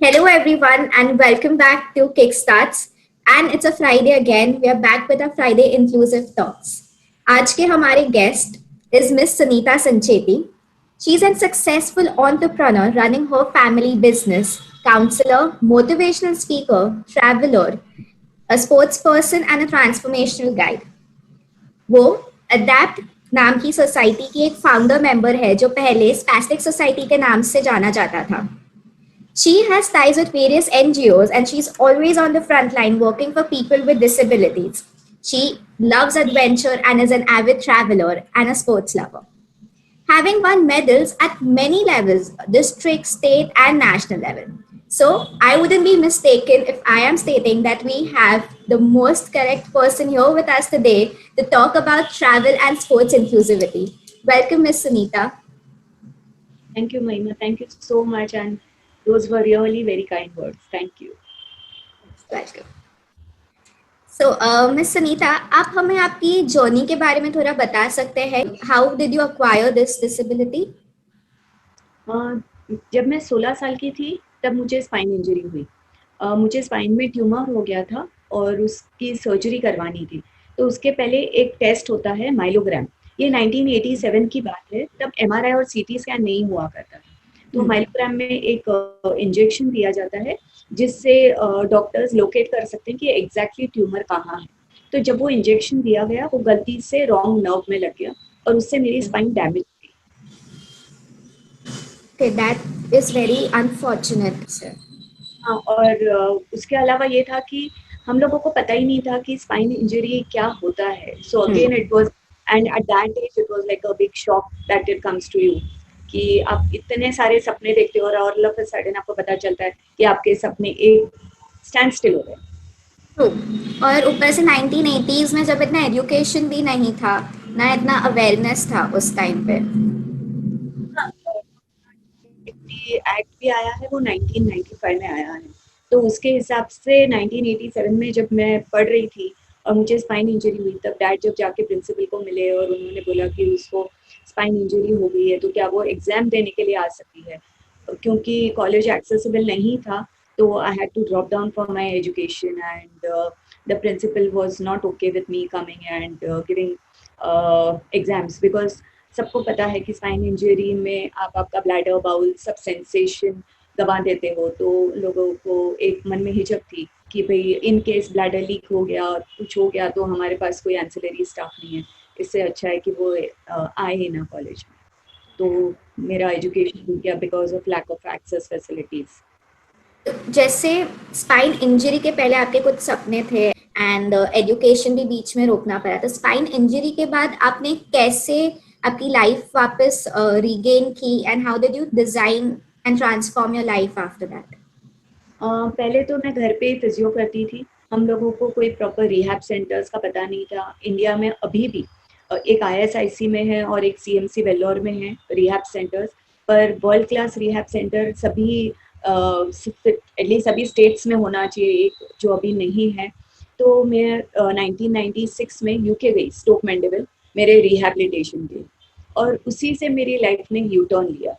Hello, everyone, and welcome back to Kickstarts. And it's a Friday again. We are back with our Friday Inclusive Talks. आज के हमारे guest is Miss Sunita Sancheti. She's a successful entrepreneur running her family business, counselor, motivational speaker, traveler, a sports person, and a transformational guide. वो adapt नाम की society की एक founder member है जो पहले स्पैस्टिक सोसाइटी के नाम से जाना जाता था. She has ties with various NGOs and she's always on the front line working for people with disabilities. She loves adventure and is an avid traveler and a sports lover. Having won medals at many levels, district, state, and national level. So, I wouldn't be mistaken if I am stating that we have the most correct person here with us today to talk about travel and sports inclusivity. Welcome, Miss Sunita. Thank you, Mahima. Thank you so much. And those were really very kind words. Thank you. Welcome. So, Miss Sunita, आप हमें आपकी journey के बारे में थोड़ा बता सकते हैं? How did you acquire this disability? जब मैं 16 साल की थी तब मुझे स्पाइन इंजरी हुई. मुझे स्पाइन में ट्यूमर हो गया था और उसकी सर्जरी करवानी थी. तो उसके पहले एक टेस्ट होता है माइलोग्राम. ये 1987 की बात है. तब MRI और CT स्कैन नहीं हुआ करता था. तो माइलोग्राम में एक इंजेक्शन दिया जाता है जिससे डॉक्टर्स लोकेट कर सकते हैं कि एग्जैक्टली ट्यूमर कहाँ है. तो जब वो इंजेक्शन दिया गया वो गलती से रॉन्ग नर्व में लग गया और उससे मेरी spine damage. Okay, that is very unfortunate, sir. हाँ, और उसके अलावा ये था कि हम लोगों को पता ही नहीं था कि स्पाइन इंजरी क्या होता है. So again it was and at that age it was like a big shock that it comes to you कि आप इतने सारे सपने देखते हो और ऑल ऑफ अ सडन आपको पता चलता है कि आपके सपने एक स्टैंड स्टिल हो गए. और ऊपर से 1980s में जब इतना एजुकेशन भी नहीं था, ना इतना अवेयरनेस था उस टाइम पे. एक्ट भी आया है वो 1995 में आया है. तो उसके हिसाब से 1987 में जब मैं पढ़ रही थी और मुझे स्पाइन इंजरी हुई तब डैड जब जाके प्रिंसिपल को मिले और उन्होंने बोला कि उसको स्पाइन इंजरी हो गई है तो क्या वो एग्जाम देने के लिए आ सकती है. क्योंकि कॉलेज एक्सेसिबल नहीं था तो I had to drop down for my education and the principal was not okay with me coming and giving exams because सबको पता है कि स्पाइन इंजरी में आप आपका ब्लैडर बाउल सब सेंसेशन दबा देते हो. तो लोगों को एक मन में हिचक थी कि भाई इन केस ब्लैडर लीक हो गया कुछ हो गया तो हमारे पास कोई एंसिलरी स्टाफ नहीं है. इससे अच्छा है कि वो आए ही ना कॉलेज में. तो मेरा एजुकेशन रुक गया because of lack of access facilities. जैसे स्पाइन इंजरी के पहले आपके कुछ सपने थे एंड एजुकेशन भी बीच में रोकना पड़ा, तो स्पाइन इंजरी के बाद आपने कैसे आपकी लाइफ वापस रीगेन की and how did you design and transform your life after that? पहले तो मैं घर पे ही फिजियो करती थी. हम लोगों को कोई प्रॉपर रिहैब सेंटर्स का पता नहीं था. इंडिया में अभी भी एक ISIC में है और एक CMC वेल्लोर में है रिहैब सेंटर्स. पर वर्ल्ड क्लास रिहैब सेंटर सभी एटलीस्ट सभी स्टेट्स में होना चाहिए एक जो अभी नहीं है. तो मैं 1996 में UK गई स्टोक मैंडेविल मेरे रिहैबिलिटेशन के और उसी से मेरी लाइफ ने यू टर्न लिया.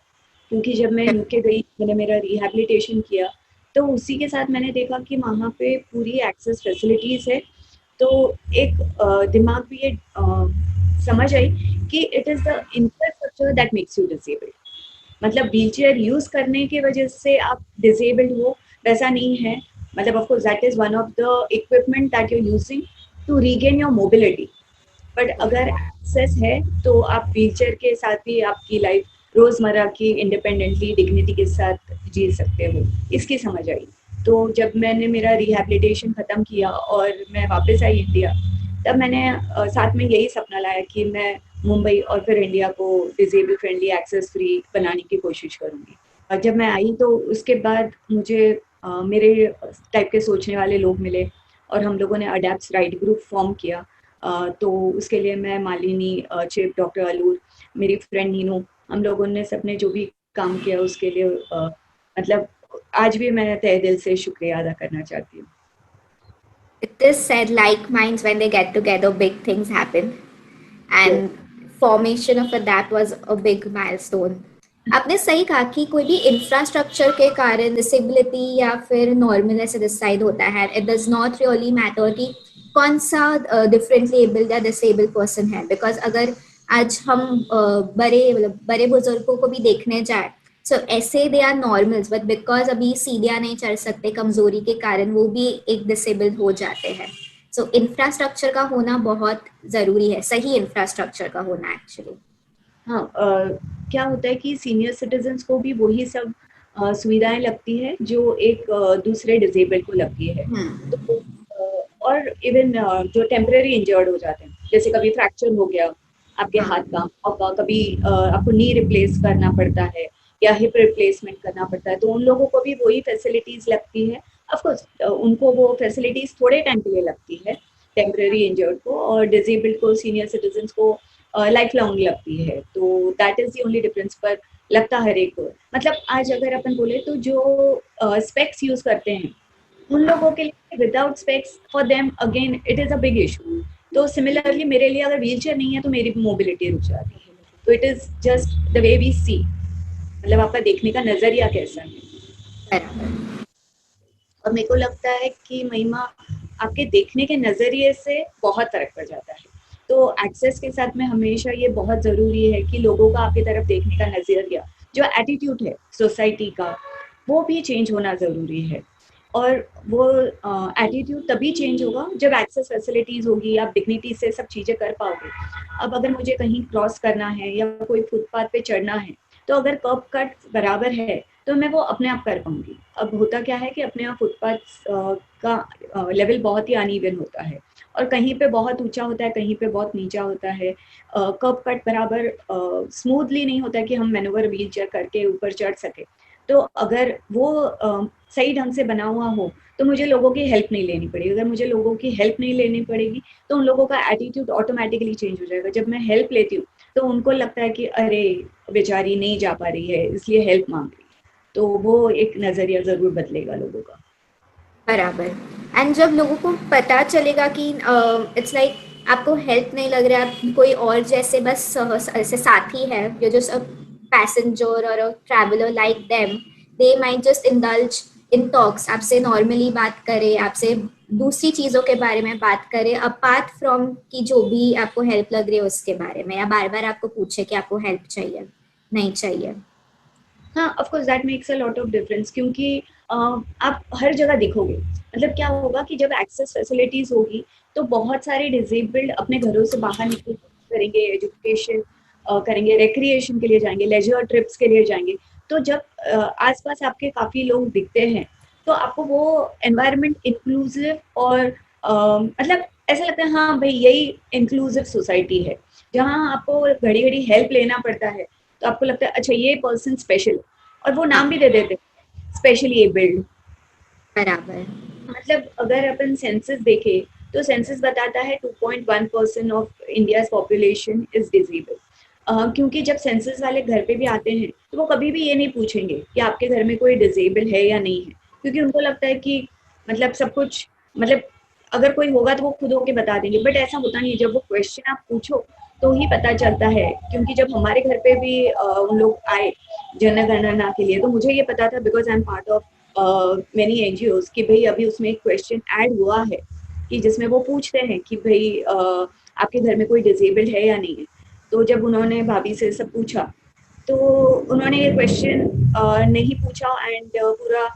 क्योंकि जब मैं UK गई मैंने मेरा रिहैबिलिटेशन किया तो उसी के साथ मैंने देखा कि वहाँ पे पूरी एक्सेस फैसिलिटीज़ है. तो एक दिमाग में ये समझ आई कि it is the infrastructure that makes you disabled. मतलब व्हीलचेयर यूज़ करने की वजह से आप डिसेबल्ड हो वैसा नहीं है. मतलब of course that is one of the equipment that you using to regain your mobility. But अगर एक्सेस है तो आप व्हीलचेयर के साथ भी आपकी लाइफ रोज़मर्रा की इंडिपेंडेंटली डिग्निटी के साथ जी सकते हो. इसकी समझ आई. तो जब मैंने मेरा रिहैबिलिटेशन ख़त्म किया और मैं वापस आई इंडिया तब मैंने साथ में यही सपना लाया कि मैं मुंबई और फिर इंडिया को डिसेबल फ्रेंडली एक्सेस फ्री बनाने की कोशिश करूँगी. और जब मैं आई तो उसके बाद मुझे मेरे टाइप के सोचने वाले लोग मिले और हम लोगों ने अडेप्ट राइट ग्रुप फॉर्म किया. तो उसके लिए मैं मालिनी चिप डॉक्टर अलूर मेरी फ्रेंड नीनू हम लोगों ने सबने जो भी काम किया उसके लिए मतलब आज भी मैं तहे दिल से शुक्रिया अदा करना चाहती हूँ. It is said like minds when they get together, big things happen, Yes. and formation of a DAP was a big milestone. आपने सही कहा कि कोई भी इंफ्रास्ट्रक्चर के कारण डिसेबिलिटी या फिर नॉर्मल ऐसे डिसाइड होता है. It does not really matter कि कौन सा डिफरेंटली एबल्ड या डिसेबल्ड पर्सन है, बिकॉज अगर आज हम बड़े बुजुर्गों को भी देखने जाए, सो ऐसे they are normals, but because अभी सीढ़ियाँ नहीं चढ़ सकते कमजोरी के कारण, वो भी एक डिसेबल्ड हो जाते हैं. सो इंफ्रास्ट्रक्चर का होना बहुत जरूरी है, सही इंफ्रास्ट्रक्चर का होना एक्चुअली. हाँ, क्या होता है कि सीनियर सिटीजन्स को भी वही सब सुविधाएं लगती है जो एक दूसरे डिसेबल्ड को लगती है। तो और इवन जो टेम्परेरी इंजर्ड हो जाते हैं, जैसे कभी फ्रैक्चर हो गया आपके हाथ का, और कभी आपको नी रिप्लेस करना पड़ता है या हिप रिप्लेसमेंट करना पड़ता है, तो उन लोगों को भी वही फैसिलिटीज लगती है। ऑफकोर्स उनको वो फैसिलिटीज थोड़े टाइम के लिए लगती है, टेम्परेरी इंजर्ड को, और डिसेबल्ड को, सीनियर सिटीजन्स को लाइफ लॉन्ग लगती है। तो that is the only difference. पर लगता हर एक को, मतलब आज अगर अपन बोले तो जो स्पेक्स यूज करते हैं उन लोगों के लिए, without specs for them again it is a big issue. तो सिमिलरली मेरे लिए अगर व्हील चेयर नहीं है तो मेरी मोबिलिटी रुक जाती है। तो it is just the way we see, मतलब आपका देखने का नजरिया कैसा है। और मेरे को लगता है कि महिमा, आपके देखने के नजरिए से बहुत फर्क पड़ जाता है। तो एक्सेस के साथ में हमेशा ये बहुत जरूरी है कि लोगों का आपकी तरफ देखने का नजरिया, जो एटीट्यूड है सोसाइटी का, वो भी चेंज होना जरूरी है। और वो एटीट्यूड तभी चेंज होगा जब एक्सेस फैसिलिटीज होगी, आप डिग्निटी से सब चीजें कर पाओगे। अब अगर मुझे कहीं क्रॉस करना है या कोई फुटपाथ पे चढ़ना है, तो अगर कर्ब कट बराबर है तो मैं वो अपने आप कर पाऊंगी। अब होता क्या है कि अपने आप फुटपाथ का लेवल बहुत ही अनइवन होता है, और कहीं पे बहुत ऊंचा होता है, कहीं पे बहुत नीचा होता है। कर्ब कट बराबर स्मूथली नहीं होता है कि हम मैनूवर व्हील चेयर करके ऊपर चढ़ सके। तो अगर वो सही ढंग से बना हुआ हो तो मुझे लोगों की हेल्प नहीं लेनी पड़ेगी। अगर मुझे लोगों की हेल्प नहीं लेनी पड़ेगी तो उन लोगों का एटीट्यूड ऑटोमेटिकली चेंज हो जाएगा। जब मैं हेल्प लेती हूँ तो उनको लगता है कि अरे बेचारी नहीं जा पा रही है इसलिए हेल्प मांग रही है, तो वो एक नजरिया जरूर बदलेगा लोगों का। बराबर. एंड जब लोगों को पता चलेगा कि इट्स लाइक आपको हेल्प नहीं लग रहा है, कोई और जैसे बस ऐसे साथी है, जो जो सब पैसेंजर और traveller like them, they might just indulge in talks, आपसे नॉर्मली बात करे, आपसे दूसरी चीजों के बारे में बात करे अपार्ट फ्रॉम कि जो भी आपको हेल्प लग रही है उसके बारे में, या बार बार आपको पूछे कि आपको हेल्प चाहिए नहीं चाहिए. हाँ, of course that makes a lot of difference, क्योंकि आप हर जगह दिखोगे। मतलब क्या होगा कि जब एक्सेस फैसिलिटीज होगी तो बहुत सारे डिसेबल्ड अपने घरों से बाहर निकल करेंगे, एजुकेशन करेंगे, रिक्रिएशन के लिए जाएंगे, लेजर ट्रिप्स के लिए जाएंगे। तो जब आसपास आपके काफी लोग दिखते हैं तो आपको वो एनवायरनमेंट इंक्लूसिव और मतलब ऐसा लगता है हाँ भाई यही इंक्लूसिव सोसाइटी है, जहाँ आपको घड़ी घड़ी हेल्प लेना पड़ता है तो आपको लगता है अच्छा ये पर्सन स्पेशल, और वो नाम भी दे देते हैं स्पेशली एबल्ड। बराबर. मतलब अगर अपन सेंसस देखें तो सेंसस बताता है 2.1% of India population is disable. क्योंकि जब सेंसस वाले घर पे भी आते हैं तो वो कभी भी ये नहीं पूछेंगे कि आपके घर में कोई डिसेबल है या नहीं है, क्योंकि उनको लगता है कि मतलब सब कुछ, मतलब अगर कोई होगा तो वो खुद होके बता देंगे। बट ऐसा होता नहीं है, जब वो क्वेश्चन आप पूछो तो ही पता चलता है। क्योंकि जब हमारे घर पे भी उन लोग आए जनगणना के लिए तो मुझे ये पता था, because I am part of many NGOs, कि भाई अभी उसमें एक क्वेश्चन ऐड हुआ है कि जिसमें वो पूछते हैं कि भाई आपके घर में कोई डिसेबल्ड है या नहीं है। तो जब उन्होंने भाभी से सब पूछा तो उन्होंने ये क्वेश्चन नहीं पूछा, एंड पूरा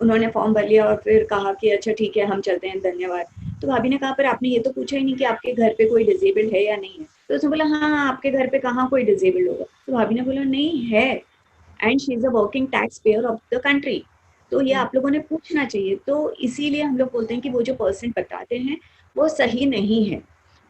उन्होंने फॉर्म भर लिया और फिर कहा कि अच्छा ठीक है हम चलते हैं, धन्यवाद। तो भाभी ने कहा पर आपने ये तो पूछा ही नहीं कि आपके घर पे कोई डिसेबल्ड है या नहीं है। तो उसने बोला हाँ आपके घर पे कहाँ कोई डिसेबल्ड होगा। तो भाभी ने बोला नहीं है, and she is a working tax payer of the country, तो ये आप लोगों ने पूछना चाहिए। तो इसीलिए हम लोग बोलते हैं कि वो जो परसेंट बताते हैं वो सही नहीं है।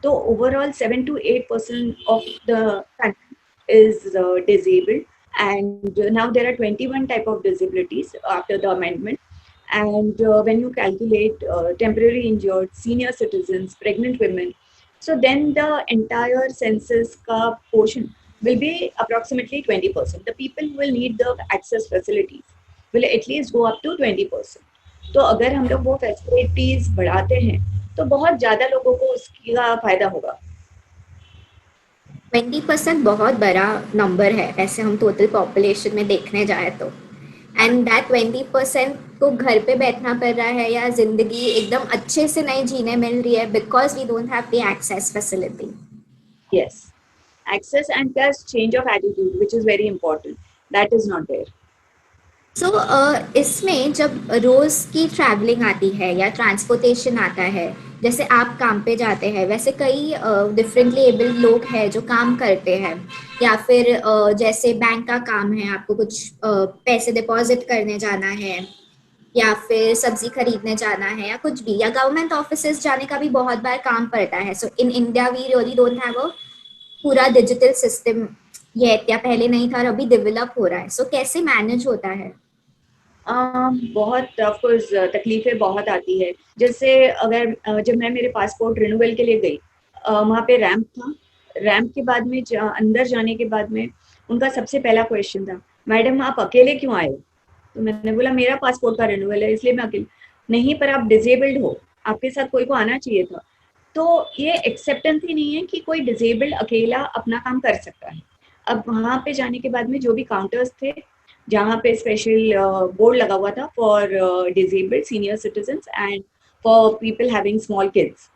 तो overall 7 to 8% of the country is disabled, and now there are 21 type of disabilities after the amendment. And when you calculate temporary injured, senior citizens, pregnant women, so then the entire census ka portion will be approximately 20%. The people who will need the access facilities will at least go up to 20%. तो अगर हम लोग वो facilities बढ़ाते हैं तो बहुत ज्यादा लोगों को उसका फायदा होगा। 20% बहुत बड़ा नंबर है ऐसे हम टोटल पॉपुलेशन में देखने जाए तो। एंड दैट 20% को घर पे बैठना पड़ रहा है या जिंदगी एकदम अच्छे से नहीं जीने मिल रही है because we don't have the access facility. Yes, access and plus change of attitude, which is very important. That is not there. सो इसमें जब रोज की ट्रैवलिंग आती है या ट्रांसपोर्टेशन आता है, जैसे आप काम पे जाते हैं वैसे कई डिफरेंटली एबल्ड लोग हैं जो काम करते हैं, या फिर जैसे बैंक का काम है, आपको कुछ पैसे डिपॉजिट करने जाना है या फिर सब्जी खरीदने जाना है या कुछ भी, या गवर्नमेंट ऑफिसेज जाने का भी बहुत बार काम पड़ता है। So in India we really don't have a पूरा डिजिटल सिस्टम ये, या पहले नहीं था और अभी डेवलप हो रहा है। सो कैसे मैनेज होता है? बहुत ऑफ कोर्स तकलीफें बहुत आती है। जैसे अगर जब मैं मेरे पासपोर्ट रिन्यूअल के लिए गई, वहाँ पे रैंप था। रैंप के बाद में अंदर जाने के बाद में उनका सबसे पहला क्वेश्चन था, मैडम आप अकेले क्यों आए हो? तो मैंने बोला मेरा पासपोर्ट का रिन्यूअल है इसलिए मैं अकेले। नहीं, पर आप डिजेबल्ड हो, आपके साथ कोई को आना चाहिए था। तो ये एक्सेप्टेंस ही नहीं है कि कोई डिजेबल्ड अकेला अपना काम कर सकता है। अब वहाँ पे जाने के बाद में जो भी काउंटर्स थे जहाँ पे स्पेशल बोर्ड लगा हुआ था for disabled senior citizens and for people having small kids,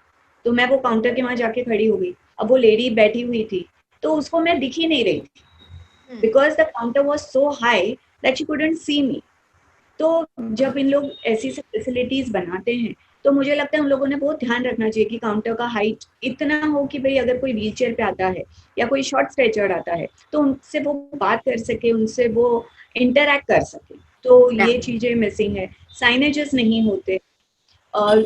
तो मैं वो काउंटर के वहाँ जाके खड़ी हो गई। अब वो लेडी बैठी हुई थी तो उसको मैं दिख ही नहीं रही थी because the counter was so high that she couldn't see me. तो जब इन लोग ऐसी सब फैसिलिटीज बनाते हैं तो मुझे लगता है उन लोगों ने बहुत ध्यान रखना चाहिए कि काउंटर का हाइट इतना हो कि भाई अगर कोई व्हील चेयर पे आता है या कोई शॉर्ट स्ट्रेचर आता है तो उनसे वो बात कर सके, उनसे वो इंटरैक्ट कर सके। तो ये चीजें मिसिंग है। साइनेजेस नहीं होते, और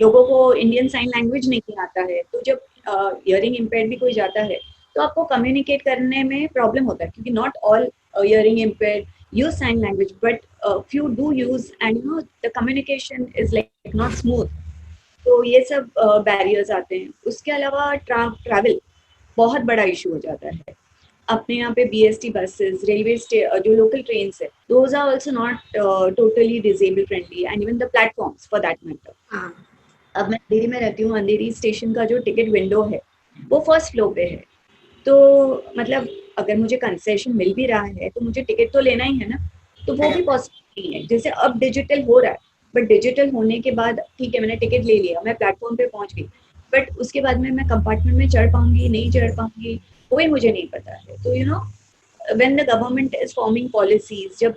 लोगों को इंडियन साइन लैंग्वेज नहीं आता है, तो जब हियरिंग इम्पेयर्ड भी कोई जाता है तो आपको कम्युनिकेट करने में प्रॉब्लम होता है, क्योंकि not all hearing impaired use sign language, but few do use, and you know the communication is like not smooth. तो ये सब बैरियर्स आते हैं। उसके अलावा ट्रैवल बहुत बड़ा इशू हो जाता है। अपने यहाँ पे BST बसेस, रेलवे जो लोकल ट्रेन है, those are also not totally disable friendly, and even the platforms for that matter. अब मैं दिल्ली में रहती हूँ, अंधेरी स्टेशन का जो टिकट विंडो है वो फर्स्ट फ्लोर पे है। तो मतलब अगर मुझे कंसेशन मिल भी रहा है तो मुझे टिकट तो लेना ही है ना, तो वो भी पॉसिबल नहीं है। जैसे अब डिजिटल हो रहा है, बट डिजिटल होने के बाद ठीक है मैंने टिकट ले लिया, मैं प्लेटफॉर्म पे पहुंच गई, बट उसके बाद में मैं कंपार्टमेंट में चढ़ पाऊंगी नहीं चढ़ पाऊंगी कोई मुझे नहीं पता है। तो you know when the government is forming policies, जब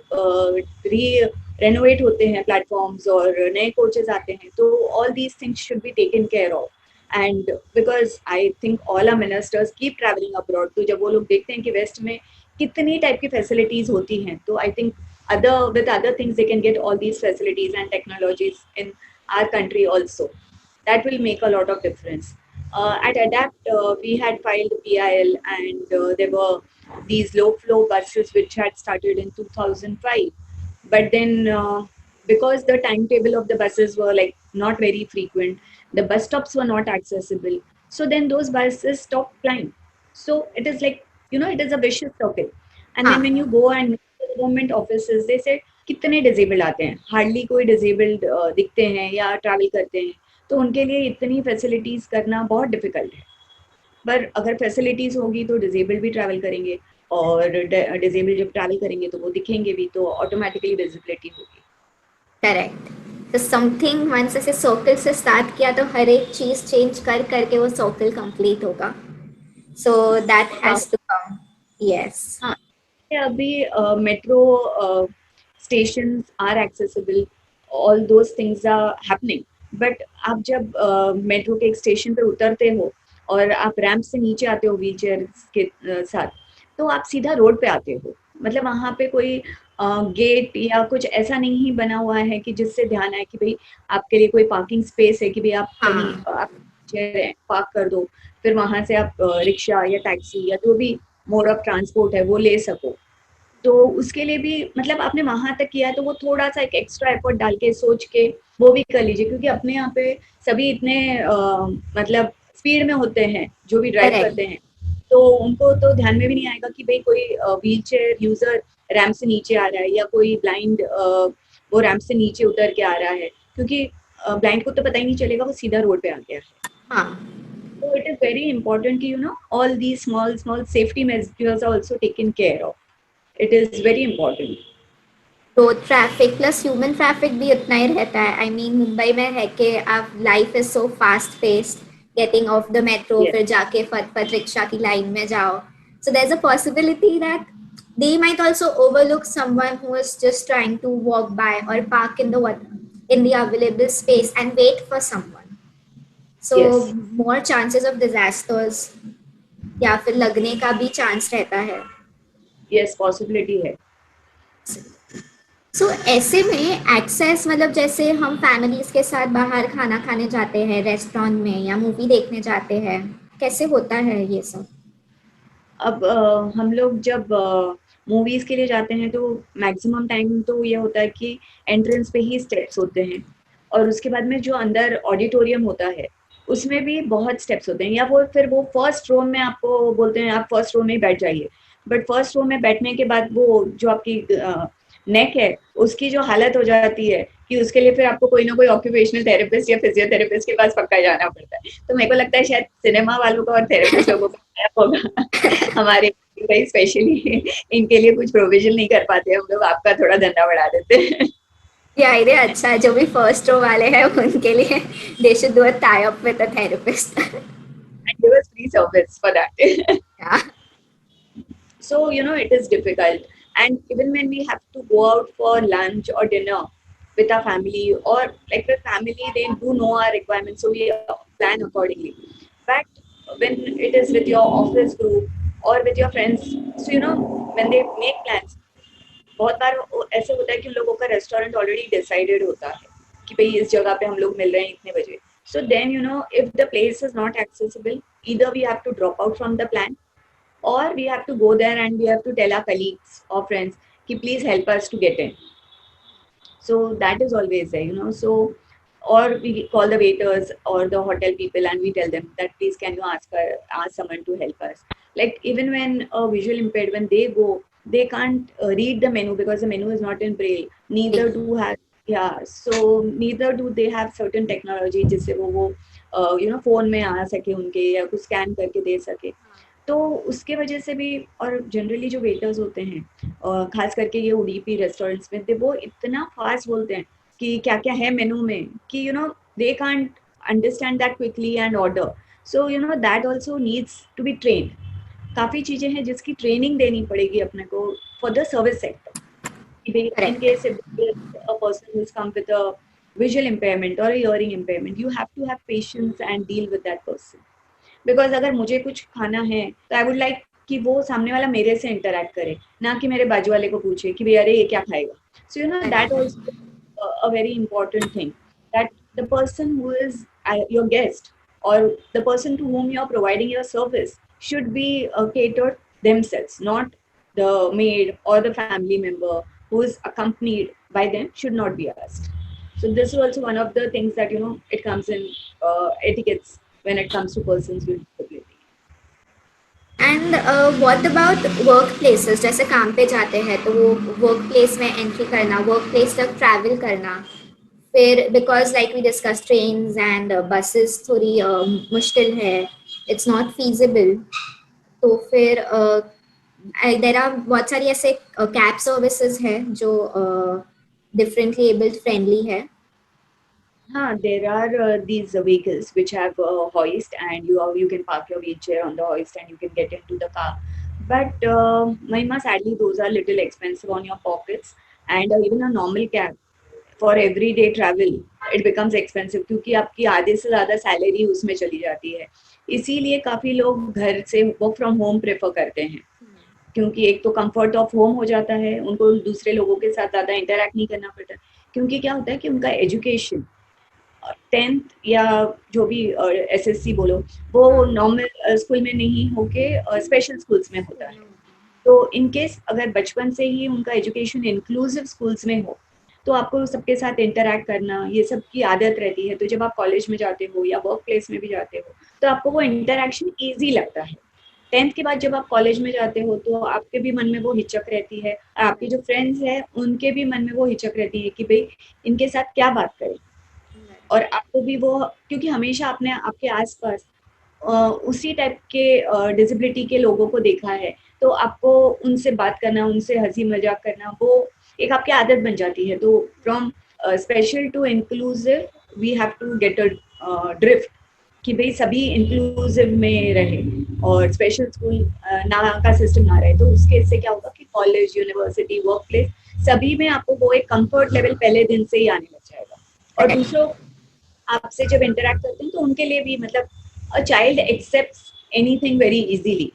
री रेनोवेट होते हैं प्लेटफॉर्म्स और नए कोचेस आते हैं, तो all these things should be taken care of. And because I think all are ministers keep travelling abroad, तो जब वो लोग देखते हैं कि वेस्ट में कितनी टाइप की फैसिलिटीज होती हैं, तो I think other things they can get all these facilities and technologies in our country also. That will make a lot of difference. At ADAPT, we had filed PIL, and there were these low flow buses which had started in 2005. But then, because the timetable of the buses were like not very frequent, the bus stops were not accessible. So then those buses stopped flying. So it is like, you know, it is a vicious circle. And then when you go and government offices, they said कितने disabled आते हैं, hardly कोई disabled दिखते हैं या travel करते हैं, तो उनके लिए इतनी फैसिलिटीज करना बहुत डिफिकल्ट है। पर अगर फैसिलिटीज होगी तो डिजेबल्ड भी ट्रैवल करेंगे, और डिजेबल्ड जब ट्रैवल करेंगे तो वो दिखेंगे भी, तो ऑटोमेटिकली विजिबिलिटी होगी। करेक्ट। तो समथिंग वंस ऐसे सर्कल से स्टार्ट किया तो हर एक चीज चेंज कर करके वो सर्कल कंप्लीट होगा। So that has to come. Yes. हाँ, अभी metro stations are accessible, all those things are happening, but आप जब मेट्रो के एक स्टेशन पे उतरते हो और आप रैंप से नीचे आते हो व्हील चेयर के साथ, तो आप सीधा रोड पे आते हो। मतलब वहाँ पे कोई गेट या कुछ ऐसा नहीं बना हुआ है कि जिससे ध्यान आए कि भाई आपके लिए कोई पार्किंग स्पेस है कि भाई आप कहीं आप पार्क कर दो, फिर वहां से आप रिक्शा या टैक्सी या जो भी मोड ऑफ ट्रांसपोर्ट है वो ले सको। तो उसके लिए भी मतलब आपने वहां तक किया है तो वो थोड़ा सा एक एक्स्ट्रा एफर्ट डाल के सोच के वो भी कर लीजिए, क्योंकि अपने यहाँ पे सभी इतने मतलब स्पीड में होते हैं जो भी ड्राइव करते हैं, तो उनको तो ध्यान में भी नहीं आएगा कि भाई कोई व्हील चेयर यूजर रैंप से नीचे आ रहा है या कोई ब्लाइंड वो रैंप से नीचे उतर के आ रहा है, क्योंकि ब्लाइंड को तो पता ही नहीं चलेगा, वो सीधा रोड पे आ गया है। हाँ। So it is very important कि all these small safety measures are also taken care of. It is very important. तो ट्रैफिक प्लस ह्यूमन ट्रैफिक भी उतना ही रहता है। आई मीन मुंबई में है कि आप life is so fast paced, getting off the metro, Yes, फिर जाके फट फट रिक्शा की लाइन में जाओ। So there is a possibility that they might also overlook someone who is just trying to walk by or park in the available space and wait for someone. So yes, more chances of disasters या फिर लगने का भी chance रहता है। yes, possibility है. सो ऐसे में एक्सेस, मतलब जैसे हम फैमिलीज के साथ बाहर खाना खाने जाते हैं रेस्टोरेंट में या मूवी देखने जाते हैं, कैसे होता है ये सब? अब हम लोग जब मूवीज के लिए जाते हैं तो मैक्सिमम टाइम तो ये होता है कि एंट्रेंस पे ही स्टेप्स होते हैं, और उसके बाद में जो अंदर ऑडिटोरियम होता है उसमें भी बहुत स्टेप्स होते हैं, या वो फिर वो फर्स्ट रो में आपको बोलते हैं आप फर्स्ट रो में ही बैठ जाइए। बट फर्स्ट रो में बैठने के बाद वो जो आपकी नेक है उसकी जो हालत हो जाती है कि उसके लिए फिर आपको कोई ना कोई ऑक्यूपेशनल थेरेपिस्ट या फिजियोथेरेपिस्ट के पास पक्का जाना पड़ता है। तो मेरे को लगता है शायद सिनेमा वालों का और थेरेपिस्ट लोगों का gap होगा हमारे भाई स्पेशली इनके लिए कुछ प्रोविजन नहीं कर पाते हम लोग, आपका थोड़ा धंधा बढ़ा देते हैं। ये आइडिया अच्छा है, जो भी फर्स्ट रो वाले हैं उनके लिए they should do a tie up with a therapist. And give us free service for that. So, it is difficult. And even when we have to go out for lunch or dinner with our family, or like with family, they do know our requirements, so we plan accordingly. But when it is with your office group or with your friends, so when they make plans, बहुत बार ऐसे होता है कि उन लोगों का restaurant already decided होता है कि भाई इस जगह पे हम लोग मिल रहे हैं इतने बजे। So then if the place is not accessible, either we have to drop out from the plan, or we have to go there and we have to tell our colleagues or friends ki please help us to get in. So that is always there. So or we call the waiters or the hotel people and we tell them that please can you ask someone to help us. Like even when visual impaired, when they go, they can't read the menu because the menu is not in braille, neither do have, yeah, so neither do they have certain technology जिससे वो phone में आ सके उनके या कुछ scan करके दे सके। तो उसके वजह से भी, और जनरली जो वेटर्स होते हैं खास करके ये उडीपी रेस्टोरेंट्स में, वो इतना फास्ट बोलते हैं कि क्या क्या है मेनू में कि they can't understand that quickly and order. So that also needs to be trained. काफ़ी चीज़ें हैं जिसकी ट्रेनिंग देनी पड़ेगी अपने को for the service sector. In case if a person who's come with a visual impairment or a hearing impairment, you have to have patience and deal with that person. Because अगर मुझे कुछ खाना है तो आई वुड लाइक कि वो सामने वाला मेरे से इंटरेक्ट करे, ना कि मेरे बाजू वाले को पूछे कि भैया अरे ये क्या खाएगा। So that also a very important thing, that the person who is your guest और the person to whom you are providing your service should be catered themselves, not the maid or the family member who is accompanied by them should not be asked. So this is also one of the things that it comes in etiquettes when it comes to persons with disability. And what about work places, जैसे काम पे जाते हैं तो वो work place में entry करना, work place तक ट्रैवल करना, फिर because like we discuss trains and buses थोड़ी मुश्किल है, इट्स नॉट फीजिबल। तो फिर देर आर बहुत सारी ऐसे कैब सर्विसेज है जो डिफरेंटली एबल्ड फ्रेंडली है। There are these vehicles which have a hoist, and you can park your wheelchair on the hoist and you can get into the car. But Mahima, sadly, those are little expensive on your pockets, and even a normal cab for everyday travel it becomes expensive क्योंकि आपकी आधे से ज़्यादा salary उसमें चली जाती है। इसीलिए काफ़ी लोग घर से वर्क फ्रॉम होम प्रेफर करते हैं, क्योंकि एक तो कंफर्ट ऑफ होम हो जाता है, उनको दूसरे लोगों के साथ ज़्यादा इंटरेक्ट नहीं करना पड़ता। क्योंकि क्या होता है कि उनका एजुकेशन 10th या जो भी एसएससी बोलो वो नॉर्मल स्कूल में नहीं होके स्पेशल स्कूल्स में होता है। तो इन केस अगर बचपन से ही उनका एजुकेशन इंक्लूसिव स्कूल्स में हो तो आपको सबके साथ इंटरेक्ट करना ये सब की आदत रहती है। तो जब आप कॉलेज में जाते हो या वर्क प्लेस में भी जाते हो तो आपको वो इंटरेक्शन ईजी लगता है। 10th के बाद जब आप कॉलेज में जाते हो तो आपके भी मन में वो हिचक रहती है, और आपके जो फ्रेंड्स हैं उनके भी मन में वो हिचक रहती है कि भाई इनके साथ क्या बात करें। और आपको भी वो, क्योंकि हमेशा आपने आपके आसपास उसी टाइप के डिसेबिलिटी के लोगों को देखा है, तो आपको उनसे बात करना, उनसे हंसी मजाक करना, वो एक आपकी आदत बन जाती है। तो from special to inclusive we have to get a drift कि भाई सभी इंक्लूसिव में रहे और स्पेशल स्कूल ना का सिस्टम ना रहे। तो उसके इससे क्या होगा कि कॉलेज, यूनिवर्सिटी, वर्क प्लेस सभी में आपको वो एक कंफर्ट लेवल पहले दिन से ही आने लग जाएगा। और दूसरों आपसे जब इंटरेक्ट करते हैं तो उनके लिए भी मतलब a child accepts anything very easily.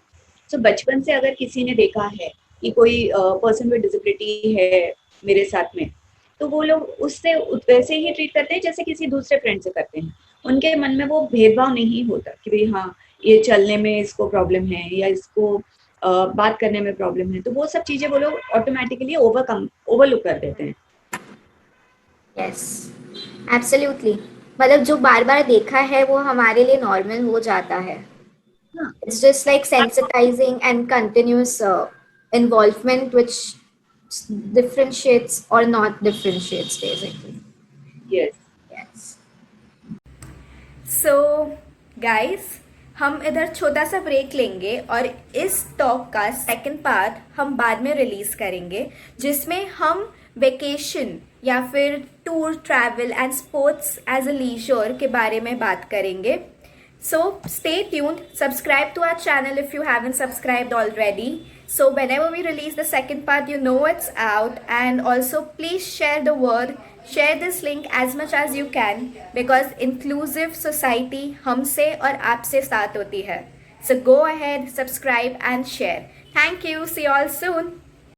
So बचपन से अगर किसी ने देखा है कि कोई पर्सन विद डिसेबिलिटी है मेरे साथ में, तो वो लोग उससे वैसे ही ट्रीट करते हैं जैसे किसी दूसरे फ्रेंड से करते हैं। उनके मन में वो भेदभाव नहीं होता कि भाई हाँ, ये चलने में इसको प्रॉब्लम है या इसको बात करने में प्रॉब्लम है। तो वो सब चीजें वो लोग ऑटोमेटिकली ओवरलुक कर देते हैं। Yes, absolutely. मतलब जो बार बार देखा है वो हमारे लिए नॉर्मल हो जाता है। हाँ, It's just like sensitizing and continuous involvement which differentiates or not differentiates basically. Yes. Yes. So guys, हम इधर छोटा सा ब्रेक लेंगे और इस टॉक का सेकंड पार्ट हम बाद में रिलीज करेंगे, जिसमें हम वेकेशन या फिर tour, travel and sports as a leisure के बारे में बात करेंगे. So stay tuned, subscribe to our channel if you haven't subscribed already. So whenever we release the second part, you know it's out. And also please share the word, share this link as much as you can, because inclusive society हमसे और आपसे start होती है. So go ahead, subscribe and share. Thank you. See you all soon.